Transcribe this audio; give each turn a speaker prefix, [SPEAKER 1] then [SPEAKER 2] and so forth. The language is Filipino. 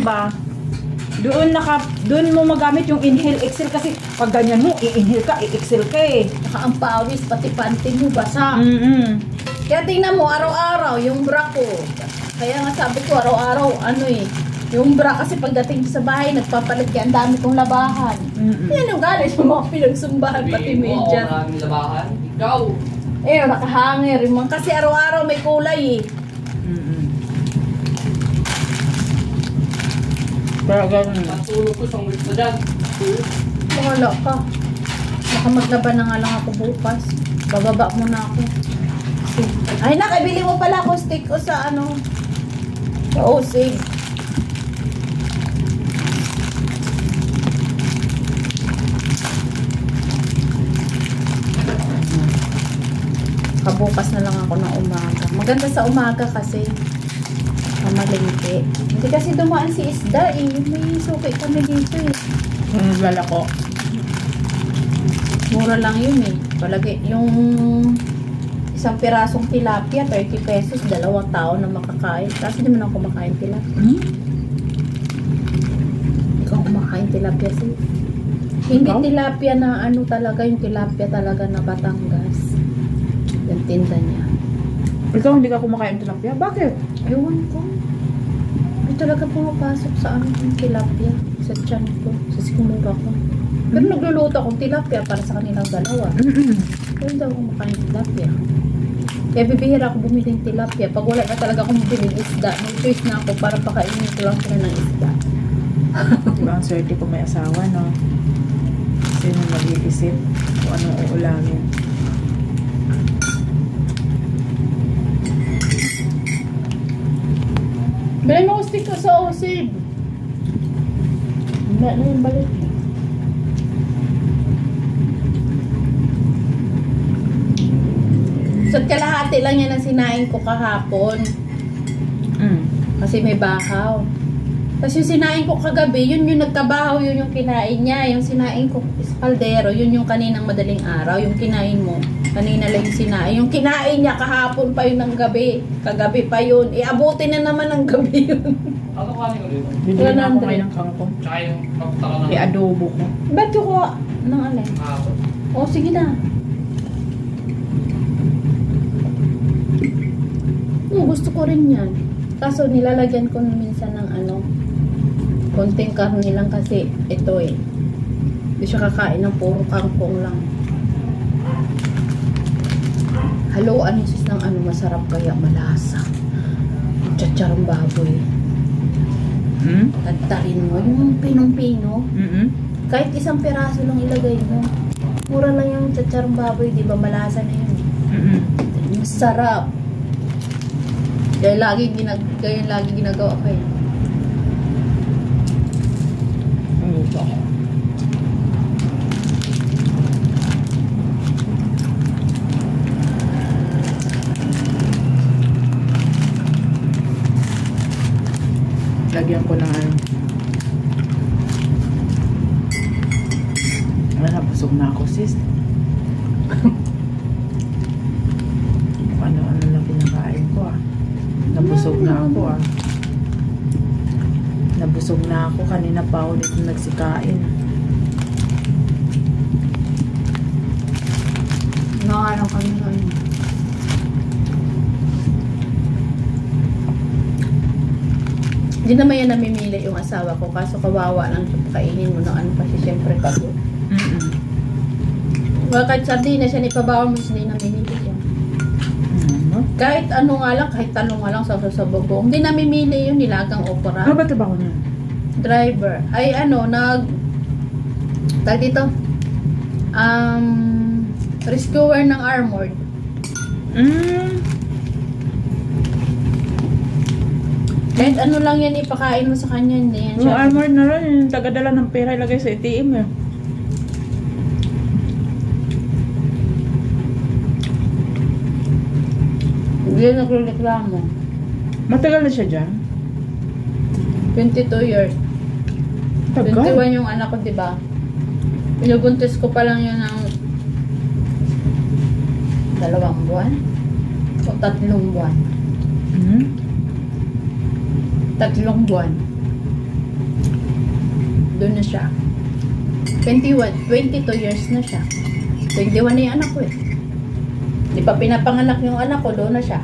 [SPEAKER 1] ba? Doon mo magamit yung inhale, exhale kasi pag ganyan mo, i-inhale ka, i-exhale ka eh.
[SPEAKER 2] Saka ang pawis, pati panty mo basa. Kaya tingnan mo, araw-araw, yung bra ko. Kaya nga sabi ko, araw-araw, ano eh, yung bra kasi pagdating sa bahay, nagpapalit yan, dami kong labahan. Yan yung galing sa mga pinagsumbahan, pati media.
[SPEAKER 3] Oo, maraming labahan. Ikaw!
[SPEAKER 2] Eh, nakahanger. Kasi araw-araw may kulay eh.
[SPEAKER 1] Pero ganun.
[SPEAKER 3] Natulog ko isang week na dyan.
[SPEAKER 2] Wala ka. Baka maglaban na nga lang ako bukas. Bababa muna ako. Ay, nakabili mo pala ako stick ko sa ano. Sa OSIG. Kabukas na lang ako ng umaga. Maganda sa umaga kasi mamalingki. Hindi kasi dumaan si isda eh. May suki kami dito eh.
[SPEAKER 1] Wala ko.
[SPEAKER 2] Mura lang yun eh. Palagi yung isang pirasong tilapia, 30 pesos, 2 tao na makakain. Kasi hindi mo na kumakain tilapia. Ikaw kumakain tilapia sis. Hindi tilapia na ano talaga, yung tilapia talaga na Batangas. Yung tinda niya.
[SPEAKER 1] Ikaw hindi ka kumakain tilapia? Bakit?
[SPEAKER 2] Ewan ko. May talaga pumapasok sa ano yung tilapia. Sa tiyan ko. Sa sikumura ko. Pero nagluluto akong tilapia para sa kanilang dalawa. Pero hindi ako kumakain tilapia. Kaya bibihira ako bumili ng tilapia. Pag wala na talaga akong bumili isda, may choice na ako para pakainin ko lang sila ng isda.
[SPEAKER 1] Diba ang swerte ko may asawa, no? Kasi nung mag-iisip kung anong uulamin.
[SPEAKER 2] Bilhin mo ko stick ko sa OSIG. Hindi na yung balik. So, kalahati lang yan ang sinain ko kahapon. Kasi may bahaw. Tapos yung sinain ko kagabi, yun yung nagkabahaw, yun yung kinain niya. Yung sinain ko sa kaldero, yun yung kaninang madaling araw. Yung kinain mo, kanina lang yung sinain. Yung kinain niya kahapon pa yun ng gabi. Kagabi pa yun. Abutin na naman ng gabi yun.
[SPEAKER 3] Ano kanin ko dito?
[SPEAKER 1] Bibili na ako ngayon ng kangkong.
[SPEAKER 3] Tsaka yung pagtaka ng...
[SPEAKER 1] I-adobo ko.
[SPEAKER 2] Ba't yung kuha ng alay?
[SPEAKER 3] Kahapon.
[SPEAKER 2] O, sige na. Gusto ko rin yan. Kaso nilalagyan ko minsan ng ano, konting karne lang kasi ito eh. Hindi siya kakain ng puro kangkong lang. Haluan yung sis ng ano, masarap kaya malasa. Chacharong baboy. Tadtarin mo yung pinong-pino. Kahit isang piraso lang ilagay mo. Mura lang yung chacharong baboy, di ba? Malasa na yun. Masarap. Kaya lagi ginagawa ko eh.
[SPEAKER 1] Lagyan ko ng ano. Nabusog na ako sis. Ano-ano lang pinakain ko ah. Nabusog na ako ah. Nabusog na ako. Kanina pa ako dito nagsikain.
[SPEAKER 2] Nangarang kami nun. Hindi naman yan namimili yung asawa ko. Kaso kawawa lang siya pakainin mo ng ano kasi syempre pagod. Kahit sardina siya nipabawa mo hindi namimili siya. Kahit ano nga lang, kahit talong nga lang sa bubong. Hindi namimili yung nilagang okra.
[SPEAKER 1] Ano ba trabaho niya?
[SPEAKER 2] Driver. Ay ano, tag dito. Rescuer ng armored. Kahit ano lang yan ipakain mo sa kanya, hindi yan
[SPEAKER 1] Yung armored na rin, yung tagadala ng pera ilagay sa ATM eh.
[SPEAKER 2] Hindi nagreklamo.
[SPEAKER 1] Matagal na siya dyan?
[SPEAKER 2] 22 years.
[SPEAKER 1] Tagal?
[SPEAKER 2] 21 yung anak ko, diba? Pinubuntis ko pa lang yun ng 2 buwan o 3 buwan. 3 buwan. Doon na siya. 22 years na siya. 21 na yung anak ko eh. Di pa pinapanganak yung anak ko, doon na siya.